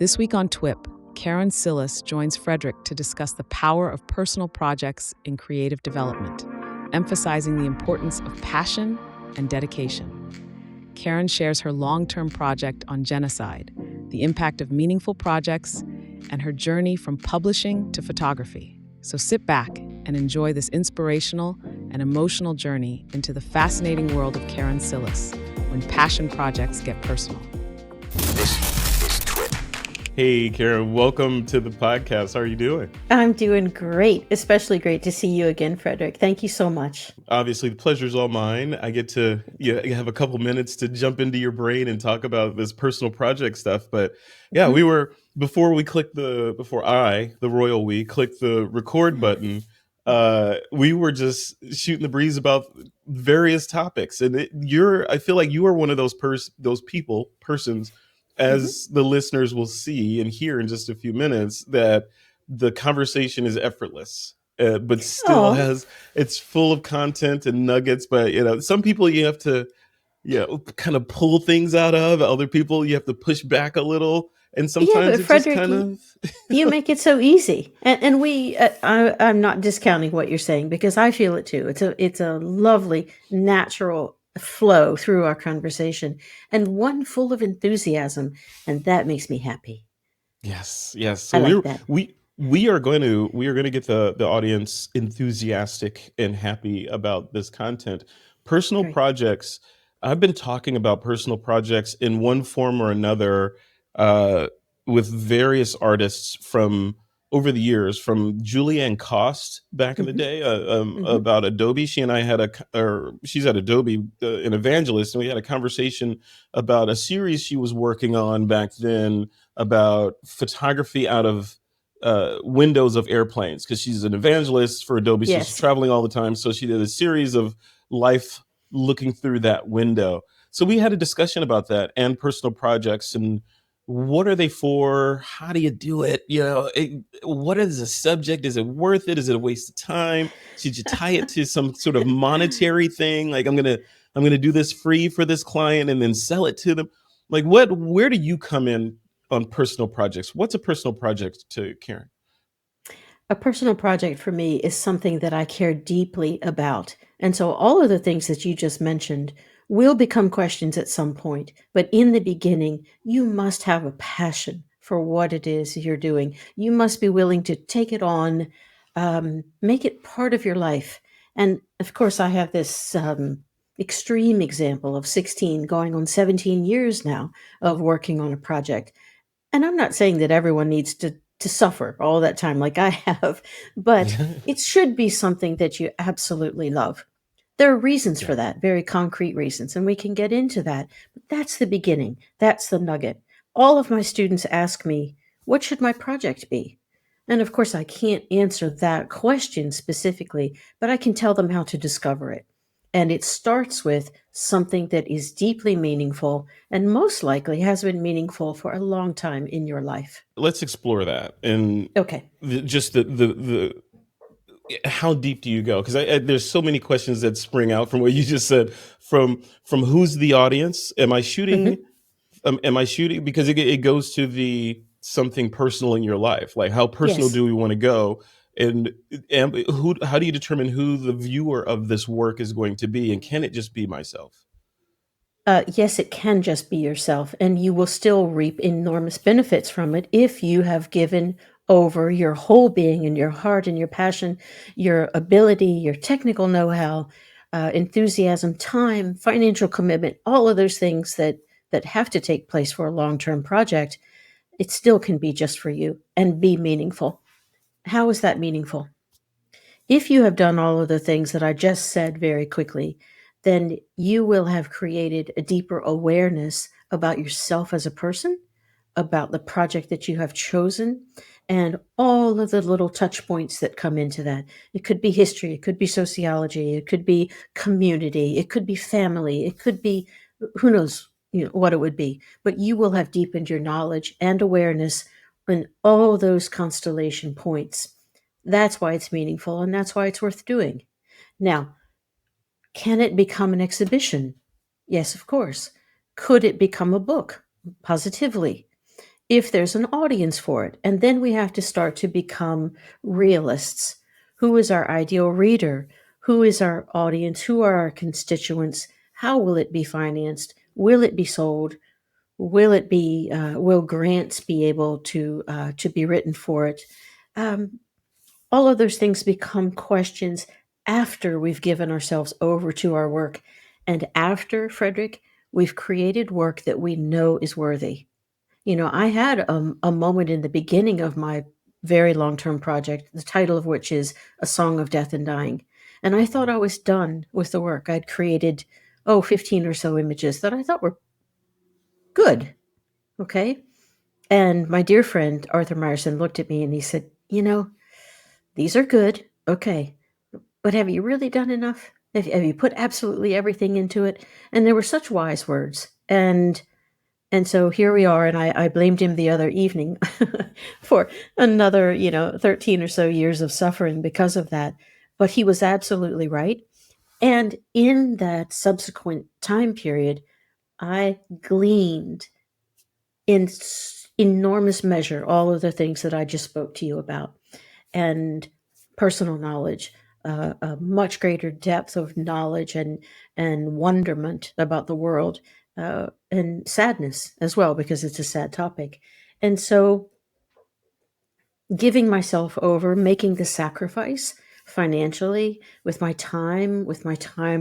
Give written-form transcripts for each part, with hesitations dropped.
This week on TWIP, Keron Psillas joins Frederick to discuss the power of personal projects in creative development, emphasizing the importance of passion and dedication. Keron shares her long-term project on genocide, the impact of meaningful projects, and her journey from publishing to photography. So sit back and enjoy this inspirational and emotional journey into the fascinating world of Keron Psillas when passion projects get personal. This is TWIP. Hey, Keron, welcome to the podcast. How are you doing? I'm doing great, especially great to see you again, Frederick. Thank you so much. Obviously, the pleasure's all mine. I get to have a couple minutes to jump into your brain and talk about this personal project stuff. But yeah, we were, before I, the royal we, clicked the record button, we were just shooting the breeze about various topics. And I feel like you are one of those persons, as the listeners will see and hear in just a few minutes, that the conversation is effortless, but still it's full of content and nuggets. But some people you have to kind of pull things out of, other people you have to push back a little, and sometimes but it Frederick, just kind of you make it so easy. And I'm not discounting what you're saying, because I feel it too. It's a lovely, natural flow through our conversation, and one full of enthusiasm, and that makes me happy. Yes. So I like that. we are going to get the audience enthusiastic and happy about this content. Personal Great. projects. I've been talking about personal projects in one form or another with various artists from over the years, from Julianne Cost back in the day about Adobe. She and I had she's at Adobe, an evangelist, and we had a conversation about a series she was working on back then about photography out of windows of airplanes, because she's an evangelist for Adobe. So she's Yes. traveling all the time. So she did a series of life looking through that window. So we had a discussion about that and personal projects and what are they for? How do you do it? What is the subject? Is it worth it? Is it a waste of time? Should you tie it to some sort of monetary thing? Like I'm gonna do this free for this client and then sell it to them. Like where do you come in on personal projects? What's a personal project to Keron? A personal project for me is something that I care deeply about. And so all of the things that you just mentioned will become questions at some point. But in the beginning, you must have a passion for what it is you're doing. You must be willing to take it on, make it part of your life. And of course, I have this extreme example of 16 going on 17 years now of working on a project. And I'm not saying that everyone needs to suffer all that time like I have, but it should be something that you absolutely love. There are reasons for Yeah. that, very concrete reasons, and we can get into that. But that's the beginning. That's the nugget. All of my students ask me, what should my project be? And of course, I can't answer that question specifically, but I can tell them how to discover it. And it starts with something that is deeply meaningful and most likely has been meaningful for a long time in your life. Let's explore that and Okay. just the how deep do you go? Because there's so many questions that spring out from what you just said. From who's the audience? Am I shooting? Mhm. Am I shooting? Because it goes to the something personal in your life. Like how personal Yes. do we want to go? And how do you determine who the viewer of this work is going to be? And can it just be myself? Yes, it can just be yourself, and you will still reap enormous benefits from it if you have given over your whole being and your heart and your passion, your ability, your technical know-how, enthusiasm, time, financial commitment, all of those things that have to take place for a long-term project. It still can be just for you and be meaningful. How is that meaningful? If you have done all of the things that I just said very quickly, then you will have created a deeper awareness about yourself as a person, about the project that you have chosen, and all of the little touch points that come into that. It could be history, it could be sociology, it could be community, it could be family, it could be who knows, what it would be. But you will have deepened your knowledge and awareness in all those constellation points. That's why it's meaningful and that's why it's worth doing. Now, can it become an exhibition? Yes, of course. Could it become a book? Positively. if there's an audience for it. And then we have to start to become realists. Who is our ideal reader? Who is our audience? Who are our constituents? How will it be financed? Will it be sold? Will it be? Will grants be able to be written for it? Um, all of those things become questions after we've given ourselves over to our work, and after, Frederick, we've created work that we know is worthy. I had a moment in the beginning of my very long term project, the title of which is A Song of Death and Dying. And I thought I was done with the work. I'd created, 15 or so images that I thought were good. Okay. And my dear friend, Arthur Meyerson, looked at me and he said, these are good. Okay. But have you really done enough? Have you put absolutely everything into it? And there were such wise words. And so here we are, and I blamed him the other evening for another, 13 or so years of suffering because of that. But he was absolutely right. And in that subsequent time period, I gleaned in enormous measure all of the things that I just spoke to you about, and personal knowledge, a much greater depth of knowledge and wonderment about the world, and sadness as well, because it's a sad topic. And so, giving myself over, making the sacrifice financially, with my time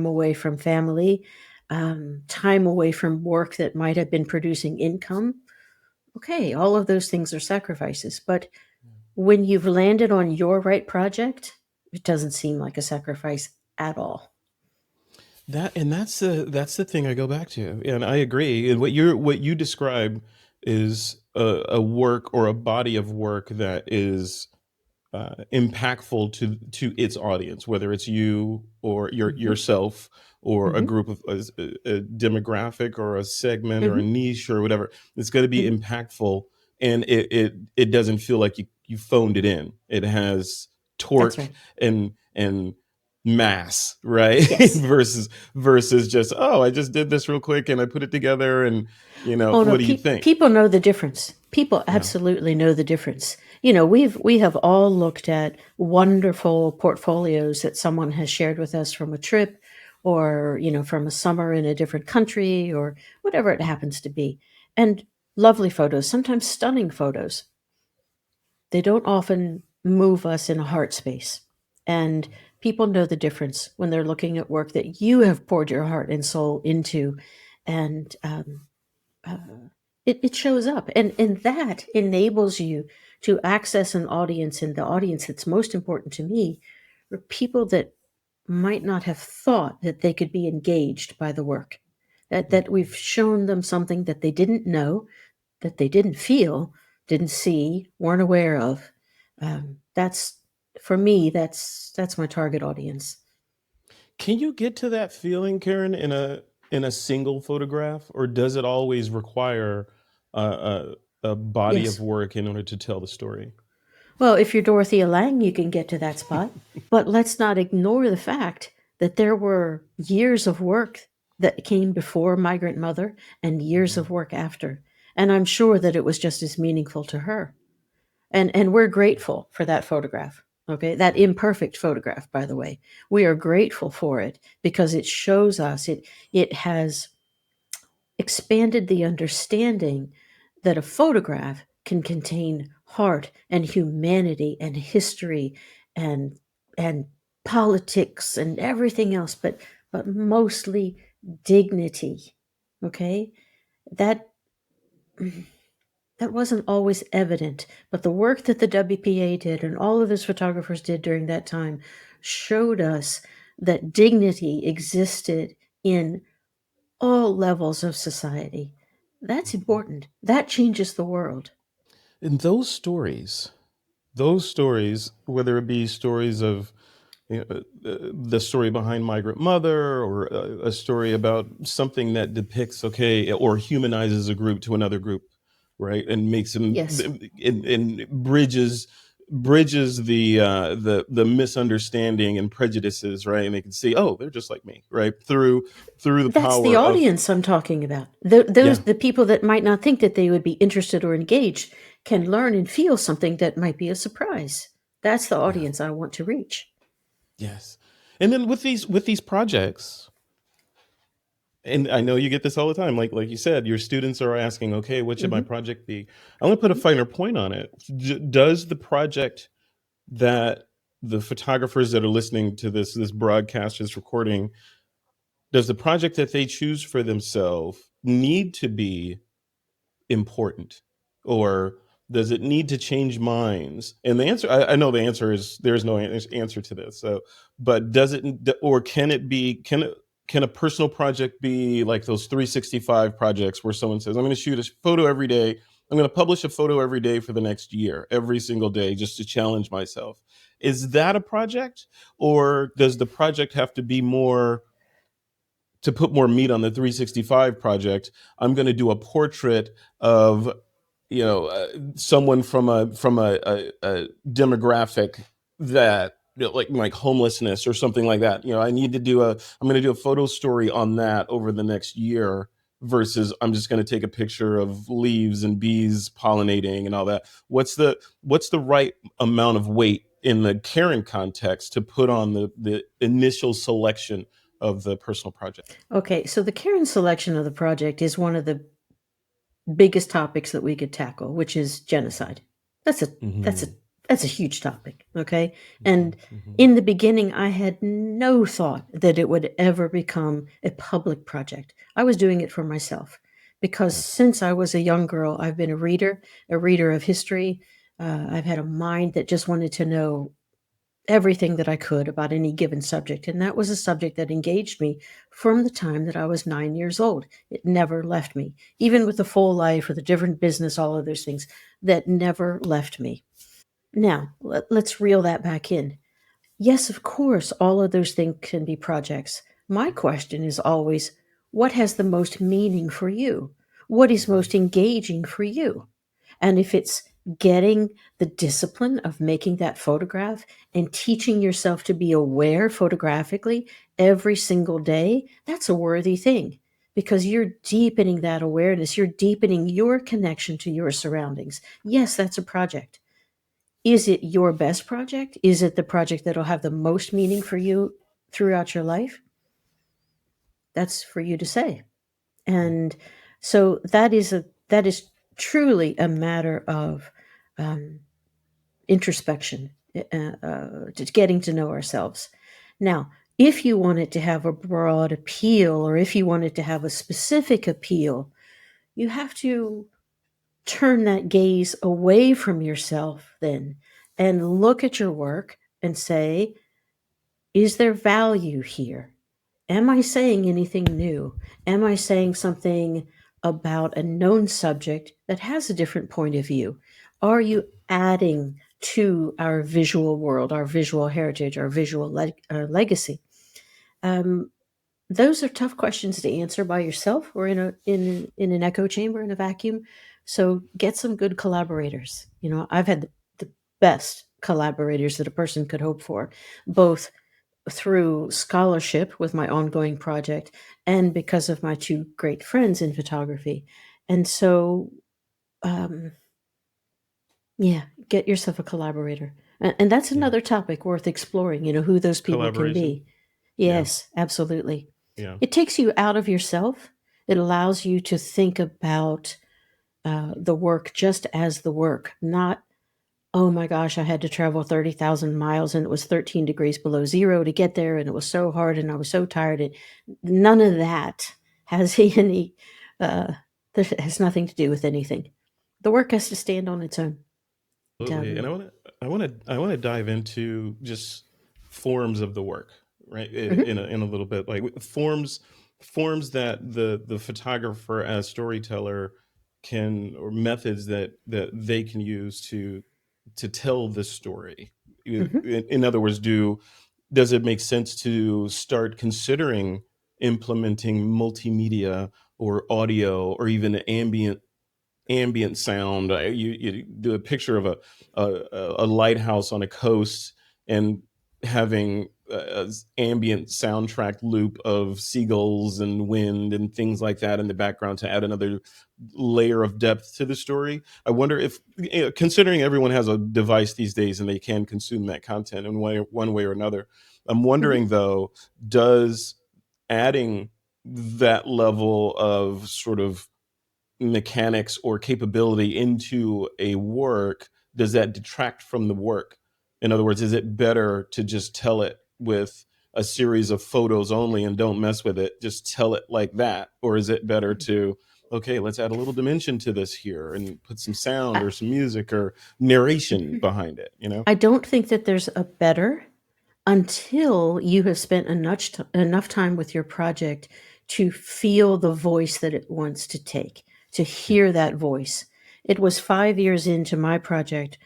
away from family, time away from work that might have been producing income. Okay, all of those things are sacrifices. But when you've landed on your right project, it doesn't seem like a sacrifice at all. That's the thing I go back to, and I agree. And what you describe is a work or a body of work that is impactful to its audience, whether it's you or Hmm. yourself or a Hmm. group of a demographic or a segment or a Hmm. niche or whatever. It's going to be Hmm. impactful, and it doesn't feel like you phoned it in. It has That's torque right. and mass, right? Yes. versus just, oh, I just did this real quick and I put it together, and Oh no, what do you think? people know the difference. People Yeah. absolutely know the difference. We have all looked at wonderful portfolios that someone has shared with us from a trip, or from a summer in a different country, or whatever it happens to be. And lovely photos, sometimes stunning photos. They don't often move us in a heart space. And people know the difference when they're looking at work that you have poured your heart and soul into. And uh, it shows up. And that enables you to access an audience. And the audience that's most important to me are people that might not have thought that they could be engaged by the work. That we've shown them something that they didn't know, that they didn't feel, didn't see, weren't aware of. That's For me. That's my target audience. Can you get to that feeling, Karen, in a single photograph, or does it always require a body of Yes. work in order to tell the story? Well, if you're Dorothea Lange, you can get to that spot. But let's not ignore the fact that there were years of work that came before Migrant Mother and years Mhm. of work after. And I'm sure that it was just as meaningful to her. And we're grateful for that photograph. Okay, that imperfect photograph, by the way. We are grateful for it because it shows us, it has expanded the understanding that a photograph can contain heart and humanity and history and and politics and everything else, but mostly dignity. Okay, that that wasn't always evident, but the work that the WPA did and all of his photographers did during that time showed us that dignity existed in all levels of society. That's important. That changes the world. And those stories, whether it be stories of the story behind Migrant Mother, or a story about something that depicts, okay, or humanizes a group to another group, right, and makes them Yes. and bridges bridges the misunderstanding and prejudices, right? And they can see, oh, they're just like me, right? Through the That's the power of, audience I'm talking about. Those yeah, the people that might not think that they would be interested or engaged can learn and feel something that might be a surprise. That's the yeah, audience I want to reach. yes. And then with these projects, and I know you get this all the time, like you said, your students are asking, okay, what should my Hmm. project be? I want to put a finer point on it. Does the project that the photographers that are listening to this broadcast, this recording, does the project that they choose for themselves need to be important, or does it need to change minds? And the answer, I know the answer is there's no answer to this. So, but does it, or can it be, can a personal project be like those 365 projects where someone says, I'm going to shoot a photo every day, I'm going to publish a photo every day for the next year, every single day, just to challenge myself? Is that a project, or does the project have to be more, to put more meat on the 365 project? I'm going to do a portrait of, someone from a demographic that, like homelessness or something like that. I need to do a I'm going to do a photo story on that over the next year, versus I'm just going to take a picture of leaves and bees pollinating and all that. What's the right amount of weight in the Karen context to put on the initial selection of the personal project? Okay, so the Karen selection of the project is one of the biggest topics that we could tackle, which is genocide. That's a that's a Hmm. that's a huge topic, okay? Hmm. And Hmm. in the beginning, I had no thought that it would ever become a public project. I was doing it for myself because Okay. since I was a young girl, I've been a reader of history. I've had a mind that just wanted to know everything that I could about any given subject. And that was a subject that engaged me from the time that I was 9 years old. It never left me, even with the full life or the different business, all of those things that never left me. Now, let's reel that back in. Yes, of course, all of those things can be projects. My question is always, what has the most meaning for you? What is Mhm. most engaging for you? And if it's getting the discipline of making that photograph and teaching yourself to be aware photographically every single day, that's a worthy thing because you're deepening that awareness. You're deepening your connection to your surroundings. Yes, that's a project. Is it your best project? Is it the project that'll have the most meaning for you throughout your life? That's for you to say. Yeah. And so that is truly a matter of um, introspection, just getting to know ourselves. Now, if you want it to have a broad appeal, or if you want it to have a specific appeal, you have to turn that gaze away from yourself then and look at your work and say, is there value here? Am I saying anything new? Am I saying something about a known subject that has a different point of view? Are you adding to our visual world, our visual heritage, our visual legacy? Um, those are tough questions to answer by yourself or in an echo chamber in a vacuum. So get some good collaborators. I've had the best collaborators that a person could hope for, both through scholarship with my ongoing project and because of my two great friends in photography. And so, um, yeah, get yourself a collaborator. And that's Yeah. another topic worth exploring, who those people can Collaboration. be. Yeah. Yes, absolutely. Yeah. It takes you out of yourself. It allows you to think about the work just as the work, not, oh my gosh, I had to travel 30,000 miles and it was 13 degrees below zero to get there and it was so hard and I was so tired. None of that has any, uh, that has nothing to do with anything. The work has to stand on its own. Absolutely. And I want to dive into just forms of the work, right? Mhm, In a little bit, like forms that the photographer as storyteller can, or methods that they can use to tell the story. mhm. In other words, does it make sense to start considering implementing multimedia or audio or even ambient ambient sound. You do a picture of a lighthouse on a coast and having ambient soundtrack loop of seagulls and wind and things like that in the background to add another layer of depth to the story. I wonder if, considering everyone has a device these days and they can consume that content in one way or another, I'm Mhm. wondering though, does adding that level of sort of mechanics or capability into a work, does that detract from the work? In other words, is it better to just tell it with a series of photos only and don't mess with it, just tell it like that? Or is it better to, okay, let's add a little dimension to this here and put some sound I, or some music or narration Mhm. behind it, you know? I don't think that there's a better until you have spent enough time with your project to feel the voice that it wants to take, to Yeah. hear that voice. It was 5 years into my project,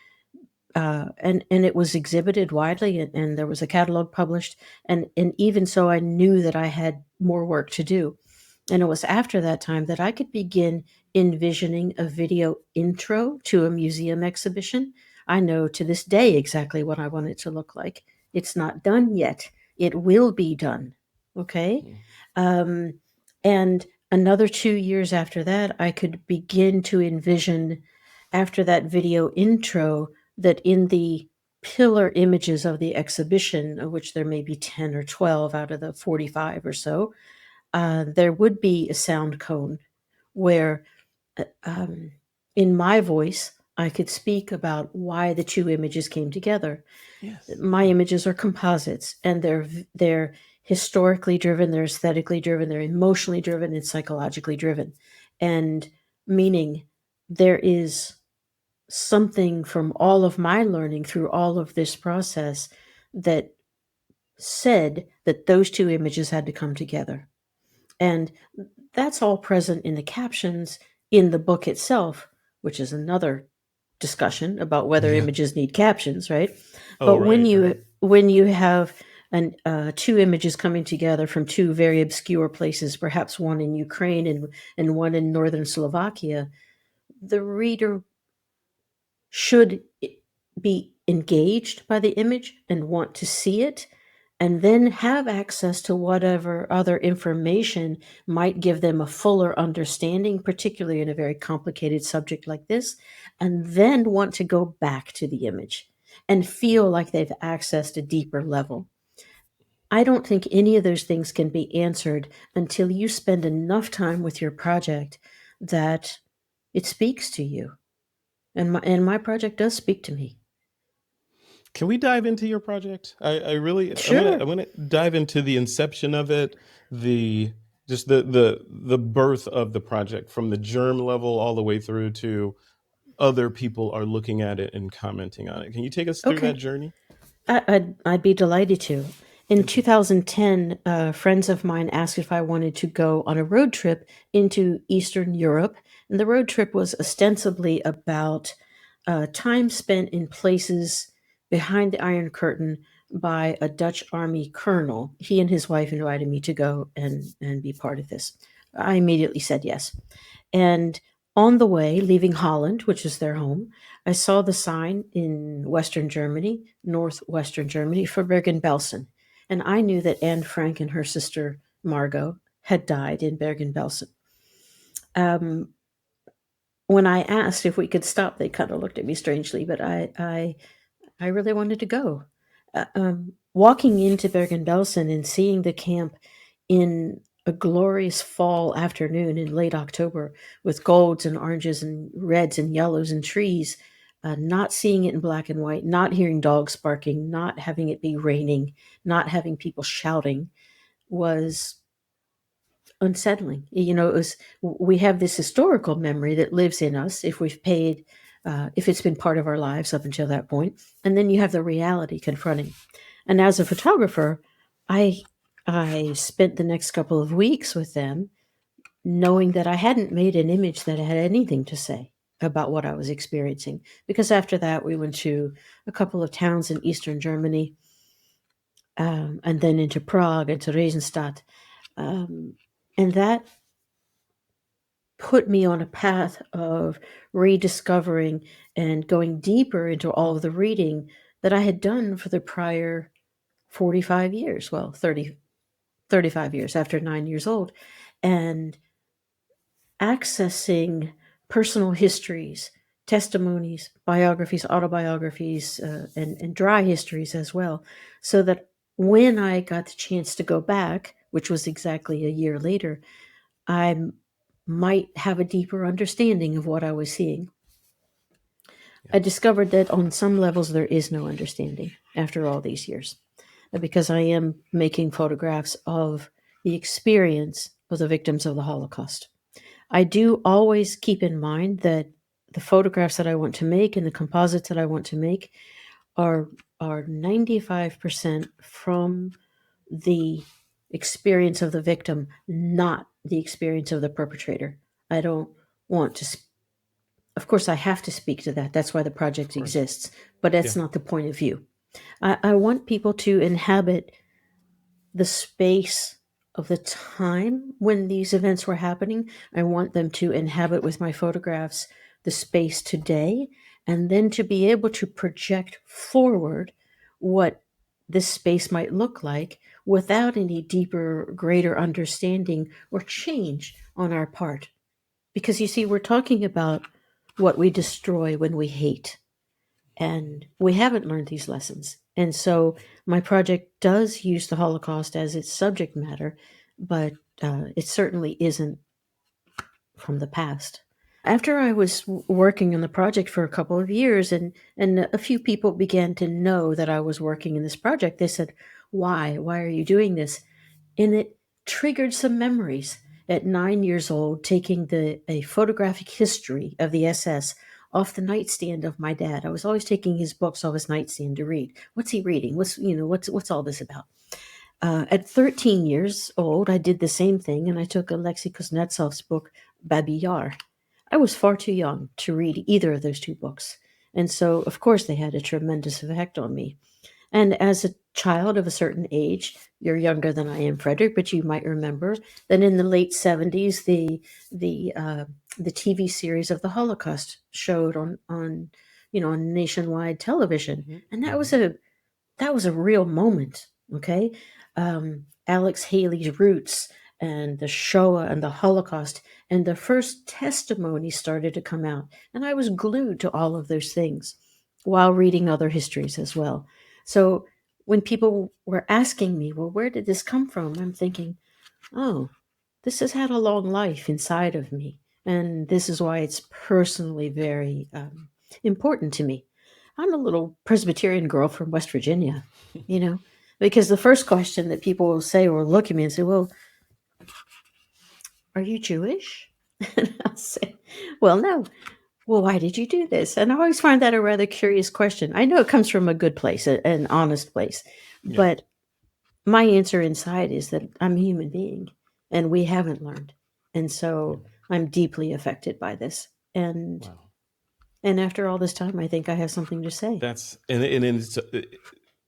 and it was exhibited widely, and there was a catalog published, and even so, I knew that I had more work to do. And it was after that time that I could begin envisioning a video intro to a museum exhibition. I know to this day exactly what I want it to look like. It's not done yet. It will be done. Okay. Mm. Um, and another 2 years after that, I could begin to envision, after that video intro, that in the pillar images of the exhibition, of which there may be 10 or 12 out of the 45 or so, there would be a sound cone where, uh, um, in my voice, I could speak about why the two images came together. Yes. My Yeah. images are composites, and they're historically driven, they're aesthetically driven, they're emotionally driven, and psychologically driven, and meaning there is something from all of my learning through all of this process that said that those two images had to come together. And that's all present in the captions in the book itself, which is another discussion about whether Yeah. images need captions, right? Oh, But when right, you right. when you have two images coming together from two very obscure places, perhaps one in Ukraine and one in northern Slovakia, the reader should be engaged by the image and want to see it, and then have access to whatever other information might give them a fuller understanding, particularly in a very complicated subject like this, and then want to go back to the image and feel like they've accessed a deeper level. I don't think any of those things can be answered until you spend enough time with your project that it speaks to you. And my project does speak to me. Can we dive into your project? I really, Sure. I'm gonna dive into the inception of it, the just the birth of the project from the germ level all the way through to other people are looking at it and commenting on it. Can you take us through that Okay. journey? I'd be delighted to. In Thank you. 2010, friends of mine asked if I wanted to go on a road trip into Eastern Europe. And the road trip was ostensibly about time spent in places behind the Iron Curtain by a Dutch army colonel. He and his wife invited me to go and be part of this. I immediately said yes. And on the way, leaving Holland, which is their home, I saw the sign in Western Germany, northwestern Germany, for Bergen-Belsen. And I knew that Anne Frank and her sister Margot had died in Bergen-Belsen. Um, when I asked if we could stop, they kind of looked at me strangely, but I really wanted to go. Walking into Bergen-Belsen and seeing the camp in a glorious fall afternoon in late October with golds and oranges and reds and yellows and trees, not seeing it in black and white, not hearing dogs barking, not having it be raining, not having people shouting was unsettling. You know, it was, we have this historical memory that lives in us if we've paid, if it's been part of our lives up until that point, and then you have the reality confronting. And as a photographer, I I spent the next couple of weeks with them, knowing that I hadn't made an image that had anything to say about what I was experiencing. Because after that, we went to a couple of towns in eastern Germany, and then into Prague and to Regenstadt. Um, and that put me on a path of rediscovering and going deeper into all of the reading that I had done for the prior 45 years, well, 35 years after 9 years old, and accessing personal histories, testimonies, biographies, autobiographies, and dry histories as well, so that when I got the chance to go back, which was exactly a year later, I might have a deeper understanding of what I was seeing. I discovered that on some levels there is no understanding after all these years, because I am making photographs of the experience of the victims of the Holocaust. I do always keep in mind that the photographs that I want to make and the composites that I want to make are 95% from the experience of the victim, not the experience of the perpetrator. I don't want to of course I have to speak to that. That's why the project exists, but that's not the point of view. I want people to inhabit the space of the time when these events were happening. I want them to inhabit with my photographs the space today, and then to be able to project forward what this space might look like without any deeper, greater understanding or change on our part. Because you see, we're talking about what we destroy when we hate. And we haven't learned these lessons. And so my project does use the Holocaust as its subject matter, but it certainly isn't from the past. After I was working on the project for a couple of years, and a few people began to know that I was working in this project, they said, "Why? Why are you doing this?" And it triggered some memories. At 9 years old, taking a photographic history of the SS off the nightstand of my dad. I was always taking his books off his nightstand to read. What's he reading? What's all this about? At 13 years old, I did the same thing, and I took Alexei Kuznetsov's book, Babi Yar. I was far too young to read either of those two books, and so, of course, they had a tremendous effect on me. And as a child of a certain age, you're younger than I am, Frederick, but you might remember that in the late 70s, the TV series of the Holocaust showed on nationwide television, and that was a real moment. Okay, Alex Haley's roots and the Shoah and the Holocaust, and the first testimony started to come out, and I was glued to all of those things while reading other histories as well. So when people were asking me, well, where did this come from? I'm thinking, oh, this has had a long life inside of me. And this is why it's personally very important to me. I'm a little Presbyterian girl from West Virginia, because the first question that people will say or look at me and say, well, are you Jewish? And I'll say, well, no. Well, why did you do this? And I always find that a rather curious question. I know it comes from a good place, an honest place, but my answer inside is that I'm a human being and we haven't learned. And so I'm deeply affected by this. And Wow. and after all this time, I think I have something to say. That's and it's,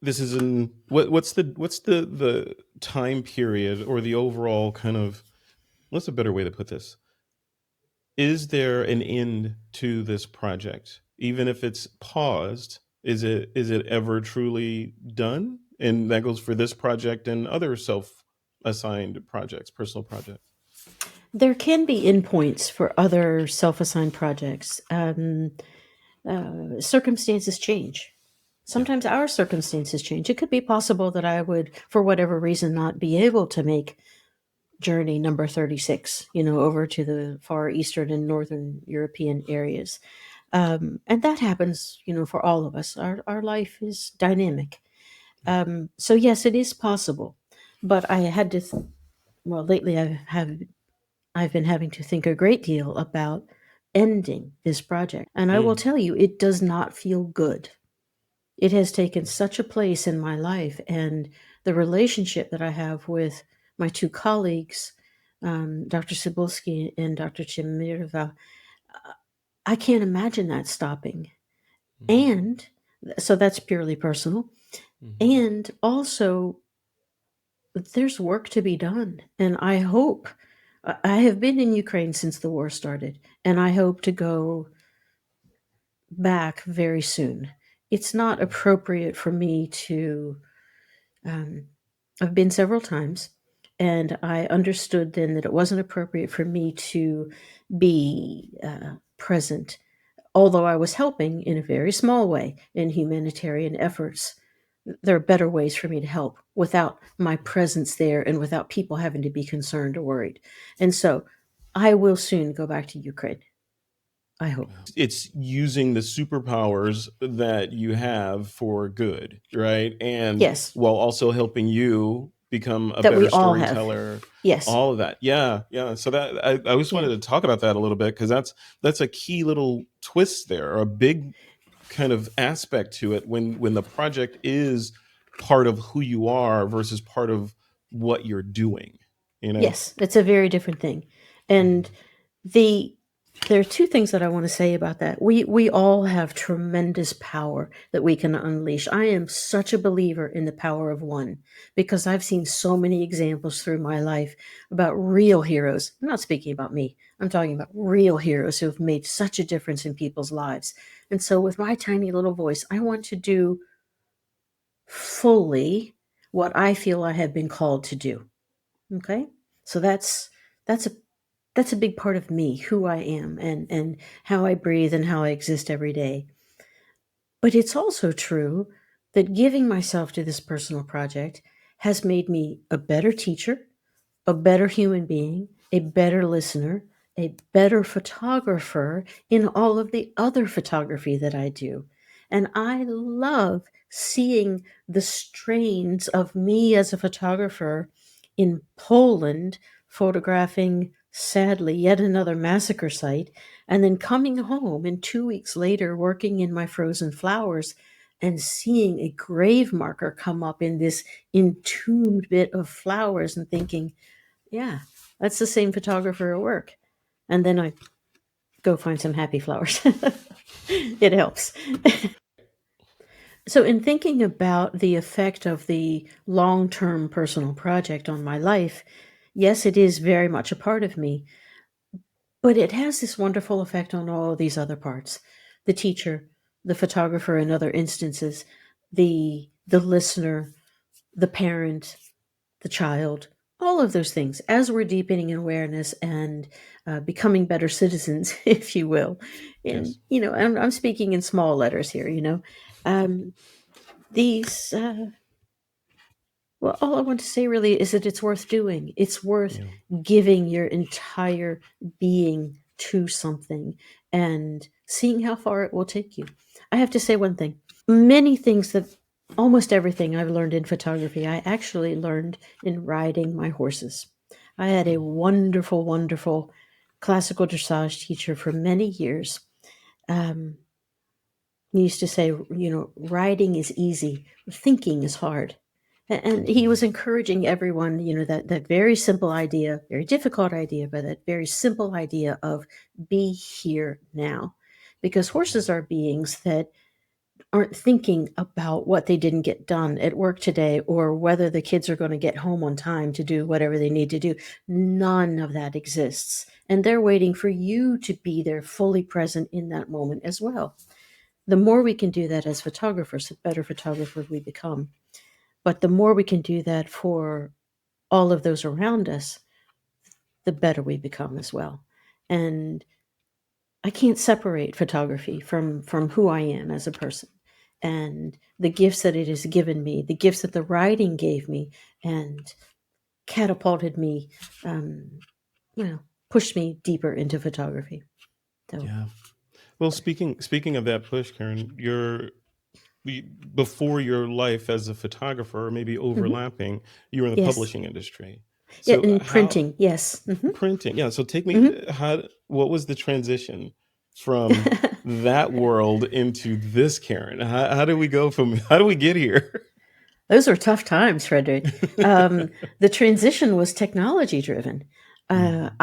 this is in what's the time period or the overall kind of, what's a better way to put this? Is there an end to this project? Even if it's paused, is it ever truly done? And that goes for this project and other self-assigned projects, personal projects. There can be endpoints for other self-assigned projects. Circumstances change. Sometimes our circumstances change. It could be possible that I would, for whatever reason, not be able to make journey number 36, over to the far eastern and northern European areas. And that happens, for all of us. Our life is dynamic. So yes, it is possible. But I had to, lately I've been having to think a great deal about ending this project. And I will tell you, it does not feel good. It has taken such a place in my life, and the relationship that I have with my two colleagues, Dr. Cybulski and Dr. Chimirova, I can't imagine that stopping. And so that's purely personal. And also, there's work to be done. And I hope I have been in Ukraine since the war started, and I hope to go back very soon. It's not appropriate for me to. Um, I've been several times, and I understood then that it wasn't appropriate for me to be present, although I was helping in a very small way in humanitarian efforts. There are better ways for me to help without my presence there and without people having to be concerned or worried. And so I will soon go back to Ukraine, I hope. It's using the superpowers that you have for good, right? And Yes, while also helping you become a that we better all have. storyteller, Yes, all of that. Yeah, yeah. So that I just yeah, wanted to talk about that a little bit because that's a key little twist there, or a big kind of aspect to it when the project is part of who you are versus part of what you're doing, you know? yes. It's a very different thing. And the there are two things that I want to say about that. We all have tremendous power that we can unleash. I am such a believer in the power of one because I've seen so many examples through my life about real heroes. I'm not speaking about me. I'm talking about real heroes who have made such a difference in people's lives. And so with my tiny little voice, I want to do fully what I feel I have been called to do. Okay? So that's a that's a big part of me, who I am and how I breathe and how I exist every day. But it's also true that giving myself to this personal project has made me a better teacher, a better human being, a better listener, a better photographer in all of the other photography that I do. And I love seeing the strains of me as a photographer in Poland, photographing, sadly, yet another massacre site, and then coming home and 2 weeks later working in my frozen flowers and seeing a grave marker come up in this entombed bit of flowers and thinking, yeah, that's the same photographer at work. And then I go find some happy flowers. It helps. So, in thinking about the effect of the long term personal project on my life, yes, it is very much a part of me, but it has this wonderful effect on all these other parts: the teacher, the photographer in other instances, the listener, the parent, the child, all of those things, as we're deepening in awareness and becoming better citizens, if you will. And, Yes. I'm speaking in small letters here, Um, these, well, all I want to say really is that it's worth doing. It's worth Yeah. giving your entire being to something and seeing how far it will take you. I have to say one thing. Many things that almost everything I've learned in photography, I actually learned in riding my horses. I had a wonderful, wonderful classical dressage teacher for many years. Um, he used to say, riding is easy, thinking is hard. And he was encouraging everyone, that very simple idea, very difficult idea, but that very simple idea of be here now. Because horses are beings that aren't thinking about what they didn't get done at work today or whether the kids are going to get home on time to do whatever they need to do. None of that exists. And they're waiting for you to be there fully present in that moment as well. The more we can do that as photographers, the better photographers we become. But the more we can do that for all of those around us, the better we become as well. And I can't separate photography from who I am as a person and the gifts that it has given me, the gifts that the writing gave me and catapulted me, um, pushed me deeper into photography. So, Yeah. Well, speaking of that push, Karen, before your life as a photographer, or maybe mhm, overlapping, you were in the yes. publishing industry. Yeah, So in how printing, yes. printing? Yeah. So take me Hmm. how what was the transition from that world into this, Karen? How do we go from how do we get here? Those were tough times, Frederick. The transition was technology driven. Mhm.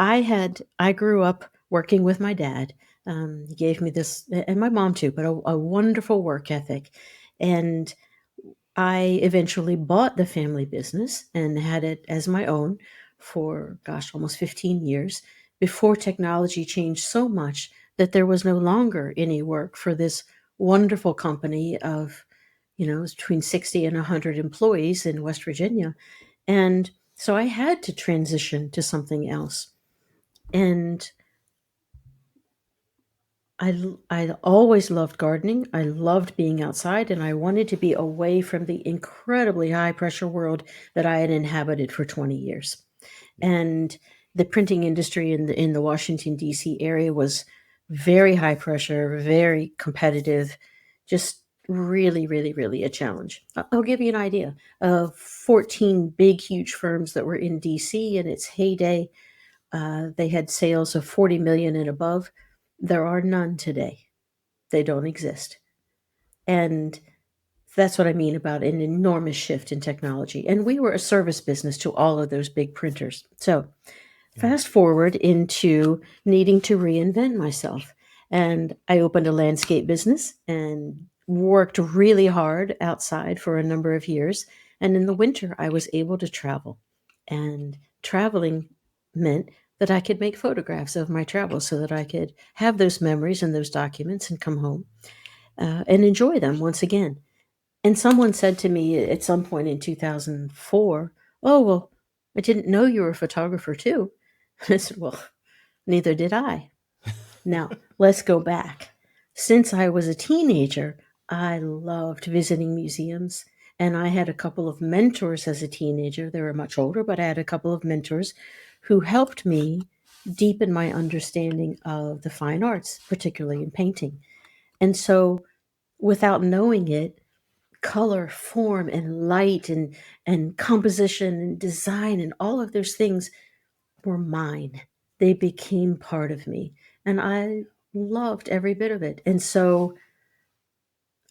I grew up working with my dad. He gave me this, and my mom too, but a wonderful work ethic. And I eventually bought the family business and had it as my own for, gosh, almost 15 years before technology changed so much that there was no longer any work for this wonderful company of, it was between 60 and 100 employees in West Virginia. And so I had to transition to something else. And I always loved gardening. I loved being outside, and I wanted to be away from the incredibly high pressure world that I had inhabited for 20 years. And the printing industry in the Washington D.C. area was very high pressure, very competitive, just really, really, really a challenge. I'll give you an idea of 14 big, huge firms that were in D.C. in its heyday. They had sales of 40 million and above. There are none today. They don't exist. And that's what I mean about an enormous shift in technology. And we were a service business to all of those big printers. So fast forward into needing to reinvent myself. And I opened a landscape business and worked really hard outside for a number of years. And in the winter, I was able to travel. And traveling meant that I could make photographs of my travels so that I could have those memories and those documents and come home and enjoy them once again. And someone said to me at some point in 2004, "Oh, well, I didn't know you were a photographer too." I said, "Well, neither did I." Now, let's go back. Since I was a teenager, I loved visiting museums. And I had a couple of mentors as a teenager. They were much older, but I had a couple of mentors who helped me deepen my understanding of the fine arts, particularly in painting. And so, without knowing it, color, form, and light, and composition, and design, and all of those things were mine. They became part of me, and I loved every bit of it. And so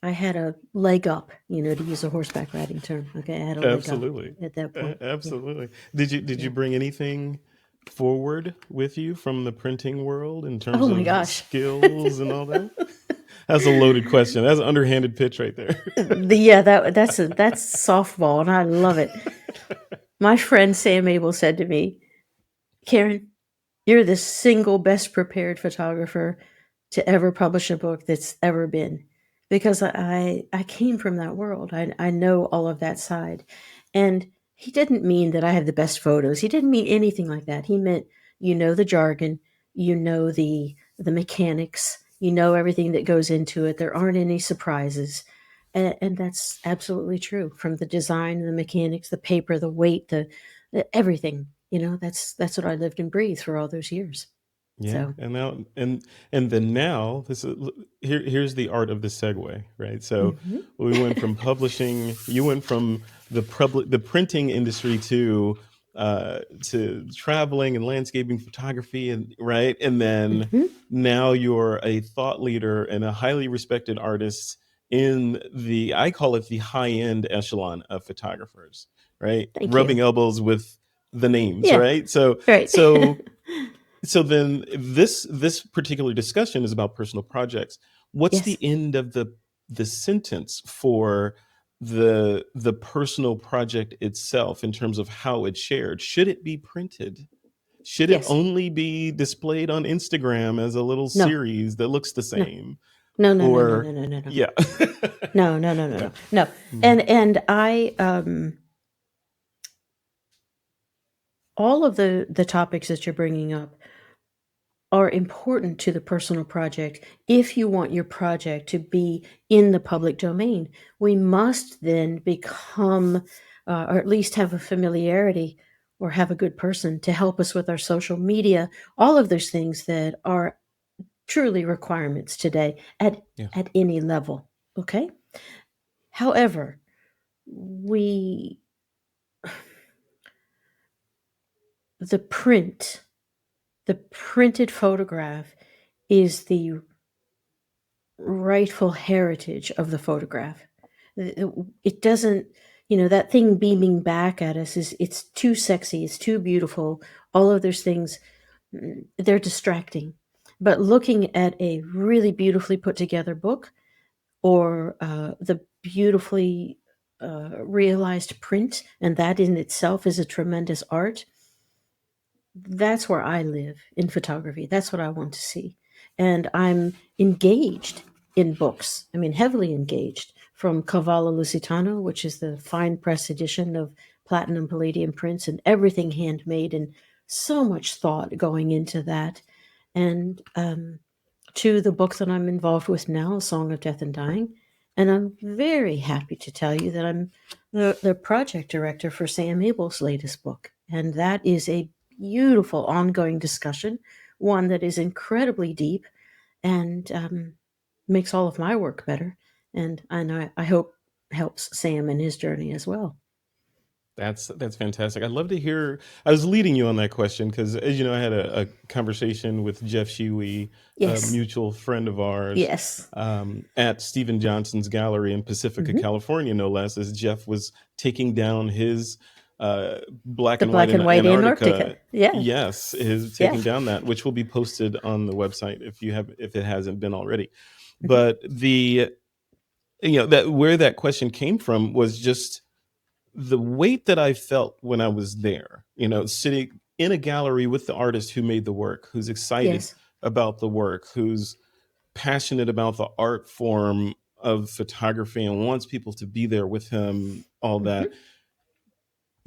I had a leg up, to use a horseback riding term. Okay, I had a leg up Absolutely. at that point. Yeah, Absolutely. Did you yeah. bring anything forward with you from the printing world in Oh terms my of gosh. skills and all that? That's a loaded question. That's an underhanded pitch right there. Yeah, that's softball, and I love it. My friend Sam Abel said to me, "Karen, you're the single best prepared photographer to ever publish a book that's ever been," because I came from that world. I know all of that side. And he didn't mean that I have the best photos. He didn't mean anything like that. He meant the jargon, the mechanics, everything that goes into it. There aren't any surprises. And that's absolutely true. From the design, the mechanics, the paper, the weight, the everything. That's what I lived and breathed for all those years. Yeah, So, and now and then now this is here's the art of the segue, right? So mhm. we went from publishing, you went from the printing industry to traveling and landscaping photography, and right, and then Mhm. now you're a thought leader and a highly respected artist in the, I call it the high end echelon of photographers, right? Thank you. Rubbing elbows with the names, Yeah, right? So right. so so then this particular discussion is about personal projects. What's the Yes. end of the sentence for the personal project itself in terms of how it's shared? Should it be printed? Should it Yes. only be displayed on Instagram as a little No. series that looks the No. same? No, no, no, no, Or no, no, no, no. yeah. No, no, no, no, Yeah. no. No. Mhm. And I all of the topics that you're bringing up are important to the personal project. If you want your project to be in the public domain, we must then become, or at least have a familiarity or have a good person to help us with our social media, all of those things that are truly requirements today Yeah. at any level. Okay. However, we the print, the printed photograph is the rightful heritage of the photograph. It doesn't, that thing beaming back at us it's too sexy, it's too beautiful. All of those things, they're distracting. But looking at a really beautifully put together book, or the beautifully realized print, and that in itself is a tremendous art. that's where I live in photography. That's what I want to see. And I'm engaged in books. I mean, heavily engaged from Cavallo Lusitano, which is the fine press edition of platinum palladium prints and everything handmade, and so much thought going into that. And to the book that I'm involved with now, A Song of Death and Dying. And I'm very happy to tell you that I'm the project director for Sam Abel's latest book. And that is a beautiful ongoing discussion, one that is incredibly deep and makes all of my work better. And I hope helps Sam in his journey as well. That's fantastic. I'd love to hear. I was leading you on that question because, as you know, I had a conversation with Jeff Shiwi, a Yes. mutual friend of ours, Yes. at Stephen Johnson's gallery in Pacifica, Hmm. California, no less, as Jeff was taking down his black The and white black in and white Antarctica. Antarctica. Yeah. Yes, is Yeah. taking down that, which will be posted on the website if it hasn't been already. Mhm. But that where that question came from was just the weight that I felt when I was there, sitting in a gallery with the artist who made the work, who's excited Yes. about the work, who's passionate about the art form of photography and wants people to be there with him, all that.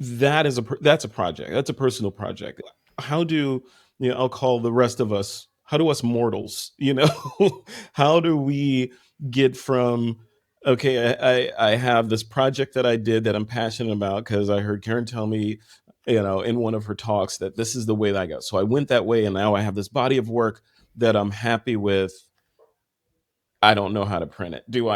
Hmm. That's a project. That's a personal project. How do I'll call the rest of us. How do us mortals, how do we get from okay, I have this project that I did that I'm passionate about because I heard Karen tell me, in one of her talks that this is the way that I go. So I went that way, and now I have this body of work that I'm happy with. I don't know how to print it. Do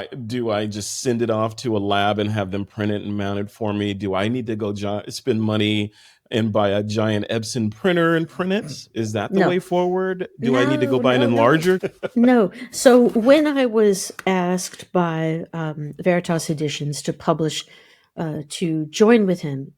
I just send it off to a lab and have them print it and mount it for me? Do I need to go spend money and buy a giant Epson printer and print it? Is that the No. way forward? Do I need to go No, buy an no, no. enlarger? No. So when I was asked by Veritas Editions to publish, to join with him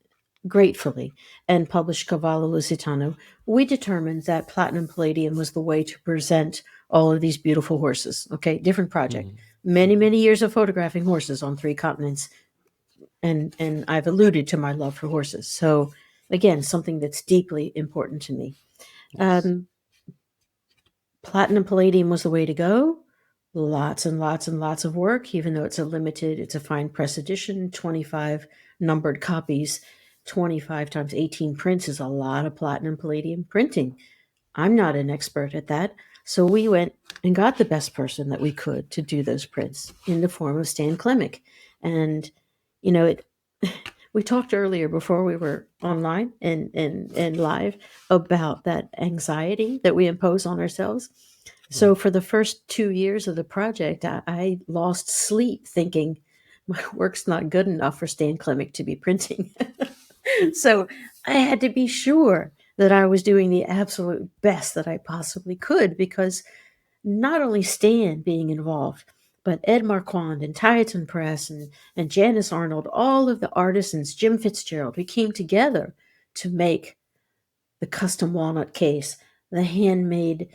gratefully and publish Cavallo Lusitano, we determined that platinum palladium was the way to present all of these beautiful horses. Okay, different project. Mhm. Many, many years of photographing horses on 3 continents, and I've alluded to my love for horses. So again, something that's deeply important to me. Yes. Um, Platinum palladium was the way to go. Lots and lots and lots of work, even though it's a fine press edition, 25 numbered copies, 25 times 18 prints is a lot of platinum palladium printing. I'm not an expert at that. So we went and got the best person that we could to do those prints in the form of Stan Klemick. And, it we talked earlier before we were online and live about that anxiety that we impose on ourselves. So Right. for the first 2 years of the project, I lost sleep thinking my work's not good enough for Stan Klemick to be printing. So I had to be sure that I was doing the absolute best that I possibly could, because not only Stan being involved, but Ed Marquand and Tieton Press and Janice Arnold, all of the artisans, Jim Fitzgerald, we came together to make the custom walnut case, the handmade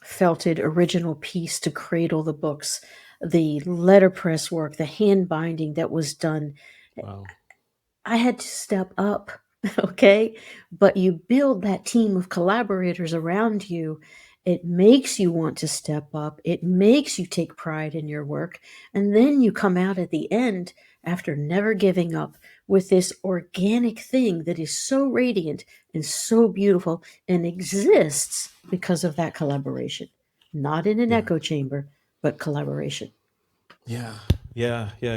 felted original piece to cradle the books, the letterpress work, the hand binding that was done. Wow. I had to step up, okay? But you build that team of collaborators around you. It makes you want to step up. It makes you take pride in your work. And then you come out at the end after never giving up with this organic thing that is so radiant and so beautiful and exists because of that collaboration. Not in an Yeah. echo chamber, but collaboration. Yeah. Yeah. Yeah.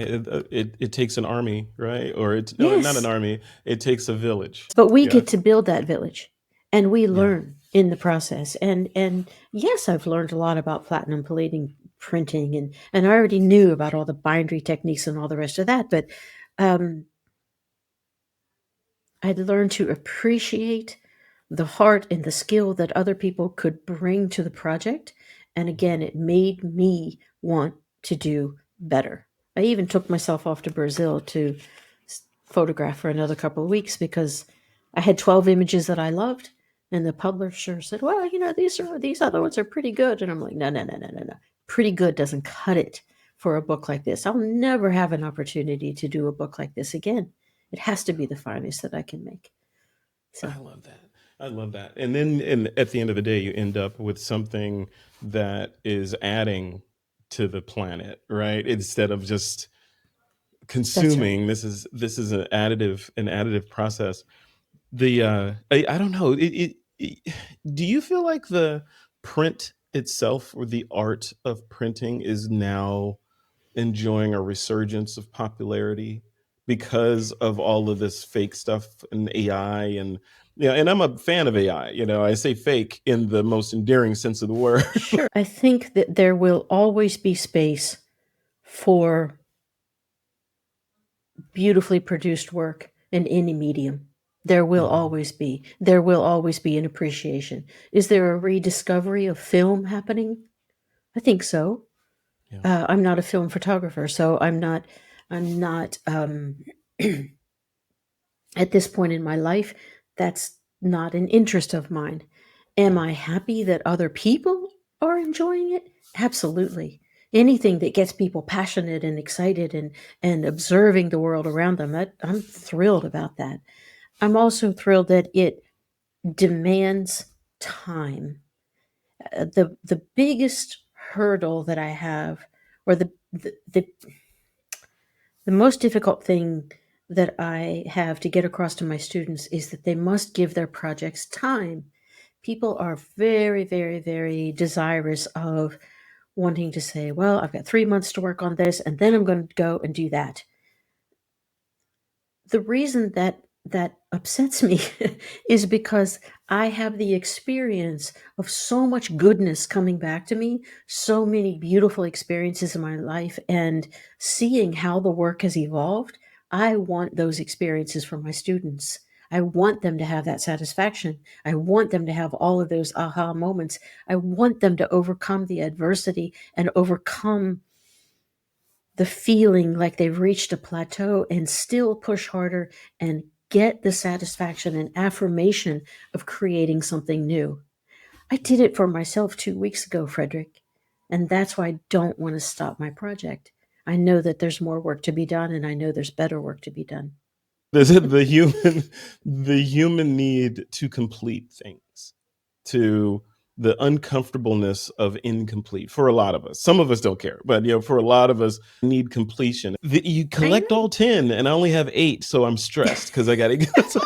It takes an army, right? Or it's no, not an Yes. army. It takes a village. But we Yeah. get to build that village, and we Yeah. learn in the process. And yes, I've learned a lot about platinum palladium printing, and I already knew about all the bindery techniques and all the rest of that, but um, I'd learned to appreciate the heart and the skill that other people could bring to the project. And again, it made me want to do better. I even took myself off to Brazil to photograph for another couple of weeks because I had 12 images that I loved. And the publisher said, well, these other ones are pretty good. And I'm like, no, no, no, no, no, no. Pretty good doesn't cut it for a book like this. I'll never have an opportunity to do a book like this again. It has to be the finest that I can make. So I love that. I love that. And then at the end of the day, you end up with something that is adding to the planet, right? Instead of just That's right. consuming. This is an additive process. I don't know. Do you feel like the print itself or the art of printing is now enjoying a resurgence of popularity because of all of this fake stuff and AI? And yeah, and I'm a fan of AI. I say fake in the most endearing sense of the word. Sure. I think that there will always be space for beautifully produced work in any medium. There will Mhm. always be. There will always be an appreciation. Is there a rediscovery of film happening? I think so. Yeah. I'm not a film photographer, so I'm not. I'm not. At this point in my life, that's not an interest of mine. Am Yeah. I happy that other people are enjoying it? Absolutely. Anything that gets people passionate and excited and observing the world around them, I'm thrilled about that. I'm also thrilled that it demands time. The biggest hurdle that I have, or the most difficult thing that I have to get across to my students is that they must give their projects time. People are very, very, very desirous of wanting to say, well, I've got 3 months to work on this, and then I'm going to go and do that. The reason that that upsets me is because I have the experience of so much goodness coming back to me, so many beautiful experiences in my life, and seeing how the work has evolved. I want those experiences for my students. I want them to have that satisfaction. I want them to have all of those aha moments. I want them to overcome the adversity and overcome the feeling like they've reached a plateau and still push harder and get the satisfaction and affirmation of creating something new. I did it for myself 2 weeks ago, Frederick, and that's why I don't want to stop my project. I know that there's more work to be done, and I know there's better work to be done. The human need to complete things, to the uncomfortableness of incomplete for a lot of us. Some of us don't care, but for a lot of us need completion. You I collect all 10 and I only have 8, so I'm stressed because I gotta get.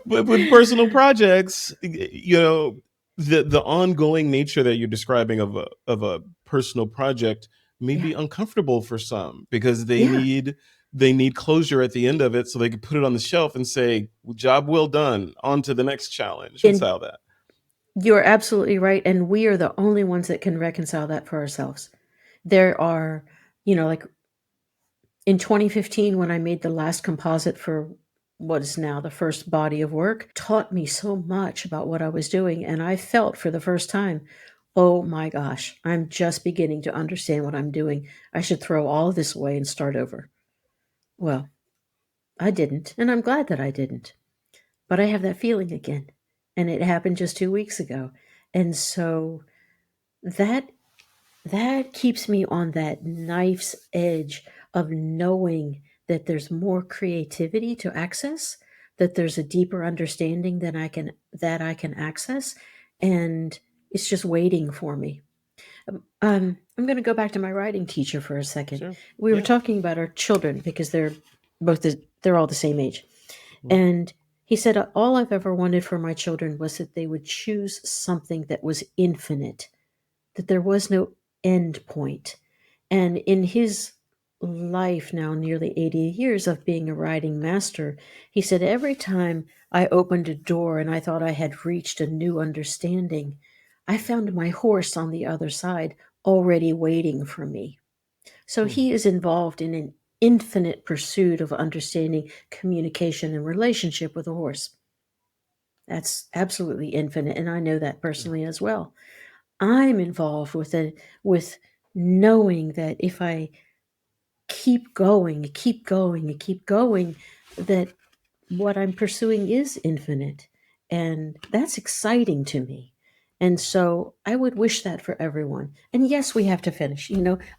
But with personal projects, the ongoing nature that you're describing of a personal project may yeah, be uncomfortable for some because they yeah. need closure at the end of it so they can put it on the shelf and say, job well done, on to the next challenge. And Reconcile that. you're absolutely right. And we are the only ones that can reconcile that for ourselves. There are, like in 2015, when I made the last composite for what is now the first body of work, taught me so much about what I was doing. And I felt for the first time, oh my gosh, I'm just beginning to understand what I'm doing. I should throw all of this away and start over. Well, I didn't, and I'm glad that I didn't. But I have that feeling again. And it happened just 2 weeks ago. And so that that keeps me on that knife's edge of knowing that there's more creativity to access, that there's a deeper understanding that I can access, and it's just waiting for me. I'm going to go back to my writing teacher for a second. Sure. We were Yeah. talking about our children because they're all the same age, Mhm. and he said all I've ever wanted for my children was that they would choose something that was infinite, that there was no end point. And in his life now, nearly 80 years of being a writing master, he said, every time I opened a door and I thought I had reached a new understanding, I found my horse on the other side already waiting for me. So Hmm. he is involved in an infinite pursuit of understanding communication and relationship with a horse. That's absolutely infinite. And I know that Yeah. personally as well. I'm involved with knowing that if I keep going, keep going, and keep going, that what I'm pursuing is infinite. And that's exciting to me. And so I would wish that for everyone. And yes, we have to finish.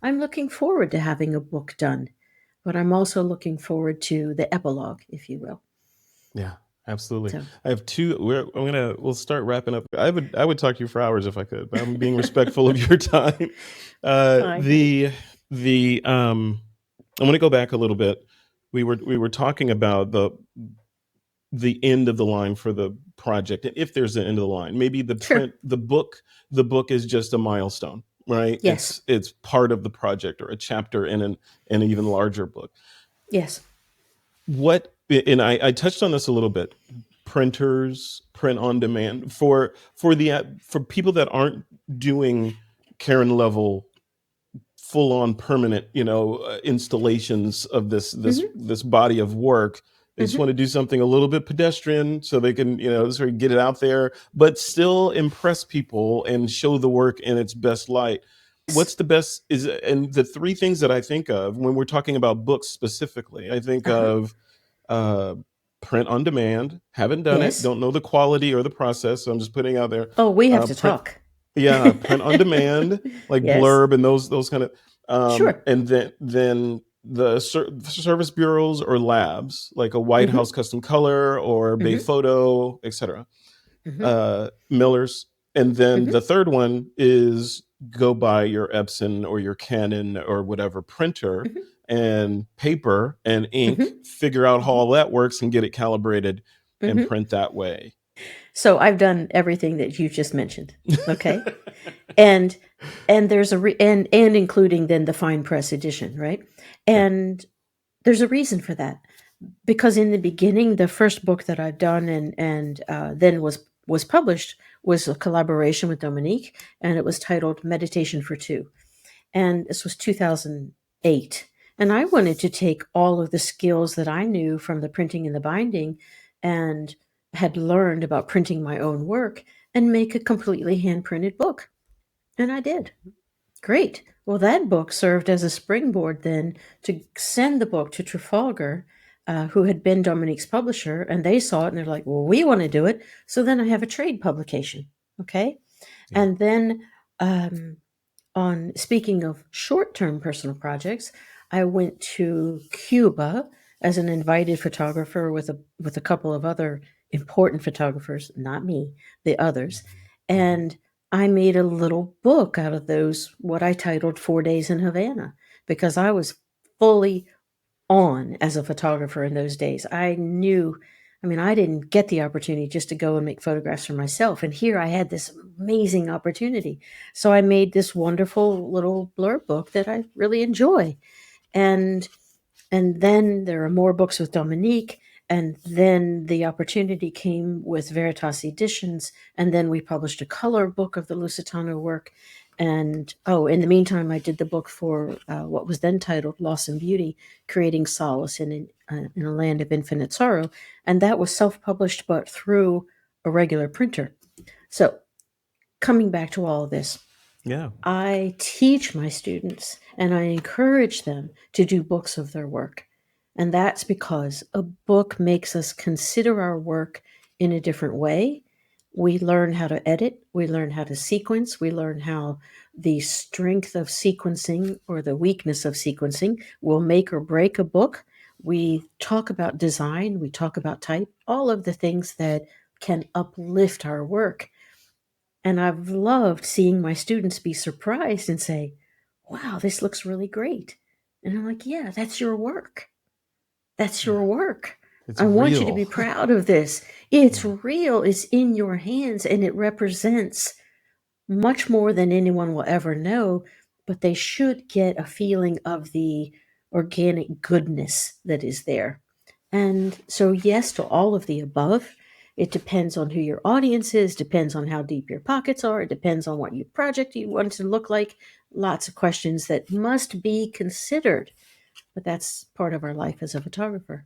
I'm looking forward to having a book done, but I'm also looking forward to the epilogue, if you will. Yeah. Absolutely. So I have two. We'll start wrapping up. I would talk to you for hours if I could, but I'm being respectful of your time. hi, honey. The I want to go back a little bit. We were talking about the end of the line for the project, and if there's an end of the line, maybe Sure. the book is just a milestone, right? Yes. It's part of the project or a chapter in an even larger book. Yes. What and I touched on this a little bit. Printers, print on demand for people that aren't doing Karen level full on permanent, installations of this this Hmm. this body of work. They just Hmm. want to do something a little bit pedestrian so they can, sort of get it out there, but still impress people and show the work in its best light. What's the best is and the three things that I think of when we're talking about books specifically, I think Uh-huh. of uh, print on demand. Haven't done it. Yes. Don't know the quality or the process. So I'm just putting out there. Oh, we have to Print, talk. yeah, print on demand, like Yes. blurb and those kind of. Sure. And then the service bureaus or labs, like a White Hmm. House custom color or Bay Hmm. Photo, etc. Hmm. Millers, and then the Hmm. third one is go buy your Epson or your Canon or whatever printer Hmm. and paper and ink, Hmm. figure out how all that works and get it calibrated and Hmm. print that way. So I've done everything that you just mentioned. Okay. And there's and including then the fine press edition, right? Yeah, And there's a reason for that, because in the beginning, the first book that I've done and then was published was a collaboration with Dominique, and it was titled Meditation for Two, and this was 2008. And I wanted to take all of the skills that I knew from the printing and the binding and had learned about printing my own work and make a completely hand printed book. And I did. Great. Well, that book served as a springboard then to send the book to Trafalgar, who had been Dominique's publisher, and they saw it and they're like, well, we want to do it. So then I have a trade publication. Okay. yeah, And then, um, on speaking of short-term personal projects, I went to Cuba as an invited photographer with a couple of other important photographers, not me, the others, mhm. and I made a little book out of those, what I titled 4 Days in Havana, because I was fully on as a photographer in those days. I knew, I mean, I didn't get the opportunity just to go and make photographs for myself. And here I had this amazing opportunity. So I made this wonderful little blurb book that I really enjoy. And then there are more books with Dominique. And then the opportunity came with Veritas Editions. And then we published a color book of the Lusitano work. And oh, in the meantime, I did the book for what was then titled Loss and Beauty, Creating Solace in a Land of Infinite Sorrow. And that was self published, but through a regular printer. So coming back to all of this, Yeah, I teach my students and I encourage them to do books of their work. And that's because a book makes us consider our work in a different way. We learn how to edit, we learn how to sequence, we learn how the strength of sequencing or the weakness of sequencing will make or break a book. We talk about design, we talk about type, all of the things that can uplift our work. And I've loved seeing my students be surprised and say, wow, this looks really great. And I'm like, yeah, that's your work. That's yeah. your work. It's I want you to be real. proud of this. It's Yeah, real, it's in your hands, and it represents much more than anyone will ever know. But they should get a feeling of the organic goodness that is there. And so, yes, to all of the above. It depends on who your audience is, depends on how deep your pockets are, it depends on what your project you want it to look like. Lots of questions that must be considered, but that's part of our life as a photographer.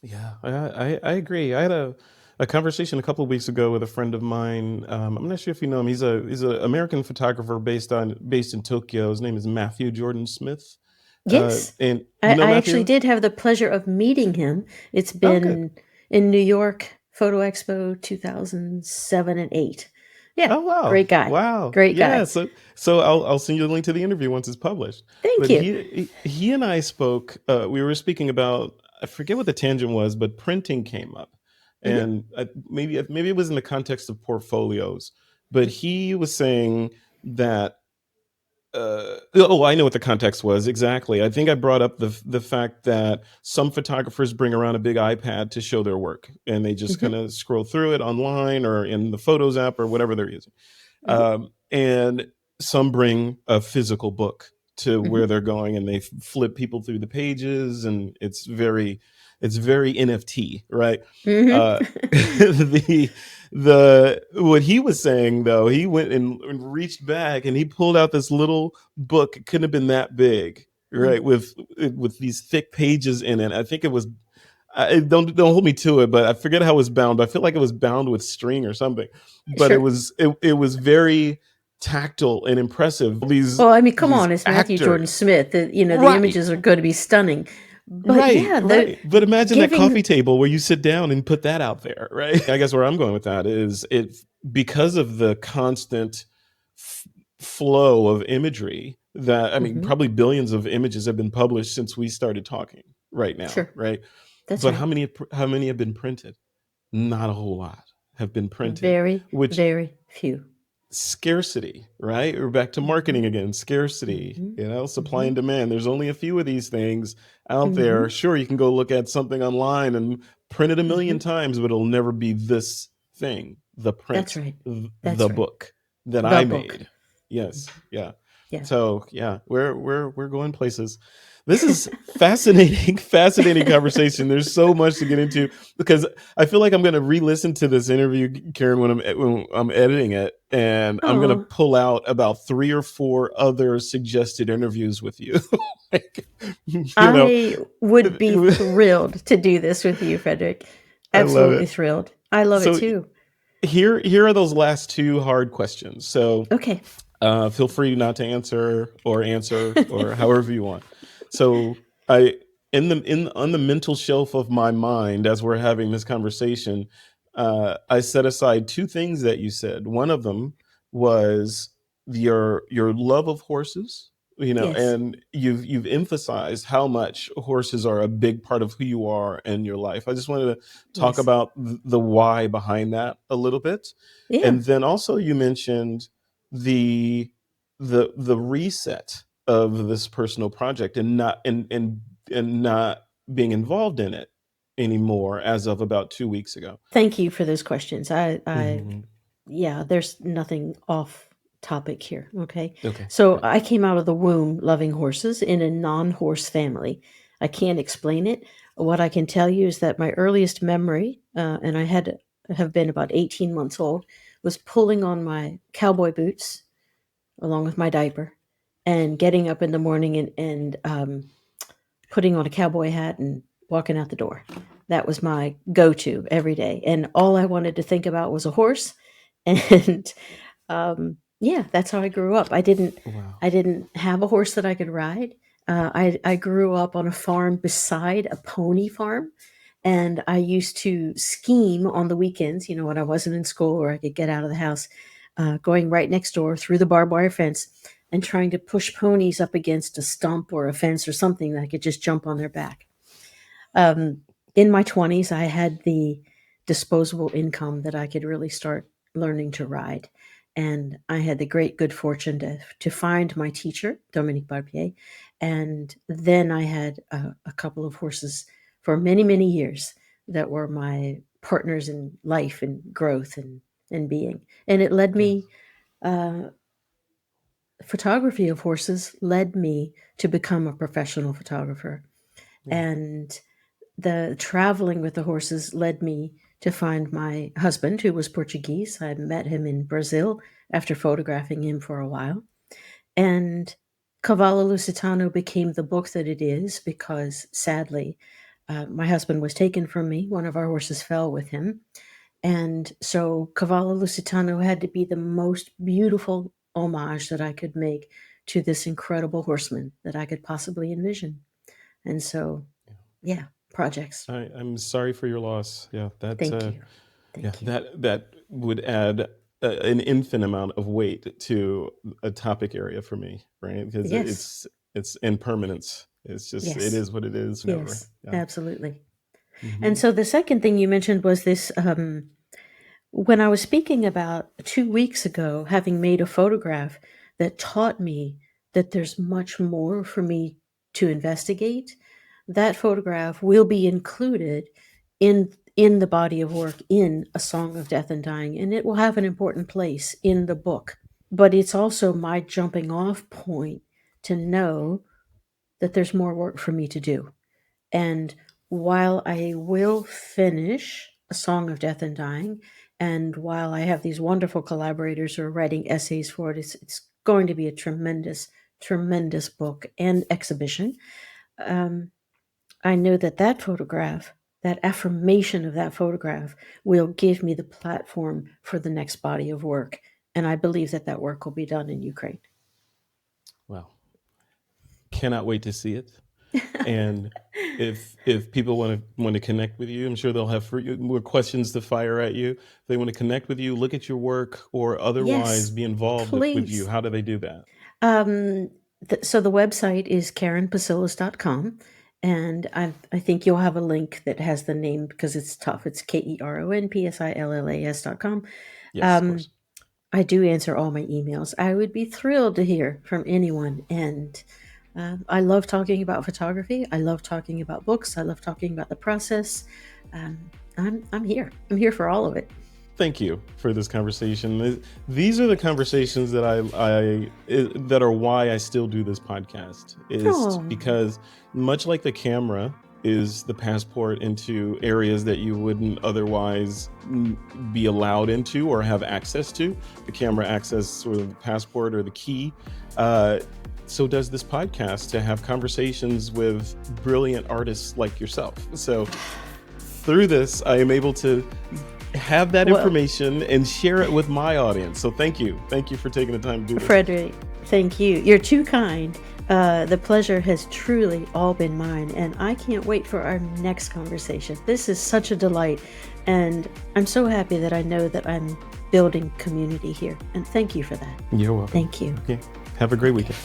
yeah. I agree. I had a conversation a couple of weeks ago with a friend of mine. I'm not sure if you know him. He's an American photographer based in Tokyo. His name is Matthew Jordan Smith. Yes, And you know I actually Matthew? did have the pleasure of meeting him. It's Oh, good. been in New York Photo Expo 2007 and 8. Yeah, Oh, wow. great guy. Wow. Great Yeah, guy. so I'll send you the link to the interview once it's published. Thank But you. he and I spoke we were speaking about, I forget what the tangent was, but printing came up. Hmm. and maybe it was in the context of portfolios, but he was saying that oh, I know what the context was exactly. I think I brought up the fact that some photographers bring around a big iPad to show their work, and they just kind Hmm. of scroll through it online or in the Photos app or whatever they're using. Hmm. And some bring a physical book to Hmm. where they're going, and they flip people through the pages, and it's very NFT, right? Hmm. Uh, the what he was saying though, he went and reached back and he pulled out this little book. It couldn't have been that big, right? With these thick pages in it. I think it was. Don't hold me to it, but I forget how it was bound. I feel like it was bound with string or something, but it Sure. was it was very tactile and impressive. These Well, I mean, come these on, it's Matthew Jordan actors, Smith. The right? images are going to be stunning. But Right, yeah, the right. But imagine that giving. coffee table where you sit down and put that out there, right? I guess where I'm going with that is it because of the constant f- flow of imagery that I mean, Hmm. probably billions of images have been published since we started talking right now, Sure, right? that's But right. how many have been printed? Not a whole lot have been printed, Very, which very few. scarcity, right? We're back to Hmm. marketing again. Scarcity, Hmm. supply Hmm. and demand. There's only a few of these things out there. Hmm. Sure, you can go look at something online and print it a million Hmm. times, but it'll never be this thing, the That's print, right. the That's right. book that The I book. made. Yes, yeah. Yeah. So yeah, we're going places. This is fascinating, fascinating conversation. There's so much to get into because I feel like I'm going to re-listen to this interview, Karen, when I'm editing it, and I'm going to Oh, pull out about 3 or 4 other suggested interviews with you. Like, you know, I would be thrilled to do this with you, Frederick. I love Absolutely it. thrilled. I love it So too. here are those last 2 hard questions. So Okay. feel free not to answer or however you want. So I in on the mental shelf of my mind as we're having this conversation, I set aside 2 things that you said. One of them was your love of horses, Yes. and you've emphasized how much horses are a big part of who you are and your life. I just wanted to talk Yes. about the why behind that a little bit, Yeah. and then also you mentioned the the reset of this personal project and not being involved in it anymore as of about 2 weeks ago. Thank you for those questions. Mhm. Yeah, there's nothing off topic here. Okay. Okay, So good. I came out of the womb loving horses in a non horse family. I can't explain it. What I can tell you is that my earliest memory, and I had have been about 18 months old, was pulling on my cowboy boots along with my diaper and getting up in the morning and putting on a cowboy hat and walking out the door. That was my go to every day. And all I wanted to think about was a horse. And yeah, that's how I grew up. Wow. I didn't have a horse that I could ride. I grew up on a farm beside a pony farm, and I used to scheme on the weekends. You know, when I wasn't in school or I could get out of the house, going right next door through the barbed wire fence and trying to push ponies up against a stump or a fence or something that I could just jump on their back. Um, in my 20s, I had the disposable income that I could really start learning to ride. And I had the great good fortune to find my teacher, Dominique Barbier. And then I had a couple of horses for many, many years that were my partners in life and growth and being. And it led Yes. me, uh, photography of horses led me to become a professional photographer. Yeah. And the traveling with the horses led me to find my husband, who was Portuguese. I met him in Brazil after photographing him for a while. And Cavallo Lusitano became the book that it is because sadly, my husband was taken from me. One of our horses fell with him. And so Cavallo Lusitano had to be the most beautiful homage that I could make to this incredible horseman that I could possibly envision. And so, yeah, projects. I'm sorry for your loss. Yeah, Thank you. yeah, Thank you. that would add an infinite amount of weight to a topic area for me, right? Because Yes. it's impermanence. It's just it Yes. is what it is. Never. Yes. Yeah. Absolutely. And Hmm. so the second thing you mentioned was this, when I was speaking about 2 weeks ago, having made a photograph that taught me that there's much more for me to investigate, that photograph will be included in the body of work in A Song of Death and Dying, and it will have an important place in the book. But it's also my jumping off point to know that there's more work for me to do. And while I will finish A Song of Death and Dying, and while I have these wonderful collaborators who are writing essays for it, it's going to be a tremendous, tremendous book and exhibition. Um, I know that that photograph, that affirmation of that photograph, will give me the platform for the next body of work. And I believe that that work will be done in Ukraine. Wow. Cannot wait to see it. And if people want to connect with you, I'm sure they'll have more questions to fire at you. If they want to connect with you, look at your work, or otherwise Yes, be involved with you. please. How do they do that? Um, so the website is KeronPsillas.com, and I think you'll have a link that has the name because it's tough. It's KeronPsillas.com. Yes, of Um, course. I do answer all my emails. I would be thrilled to hear from anyone, and I love talking about photography. I love talking about books. I love talking about the process. Um, I'm here. I'm here for all of it. Thank you for this conversation. These are the conversations that are why I still do this podcast, is Oh, because much like the camera is the passport into areas that you wouldn't otherwise be allowed into or have access to. The camera acts as sort of the passport or the key. So does this podcast, to have conversations with brilliant artists like yourself. So through this, I am able to have that well, information and share it with my audience. So thank you. Thank you for taking the time to do this. Frederick, thank you. You're too kind. The pleasure has truly all been mine, and I can't wait for our next conversation. This is such a delight, and I'm so happy that I know that I'm building community here. And thank you for that. You're welcome. Thank you. Okay. Have a great weekend.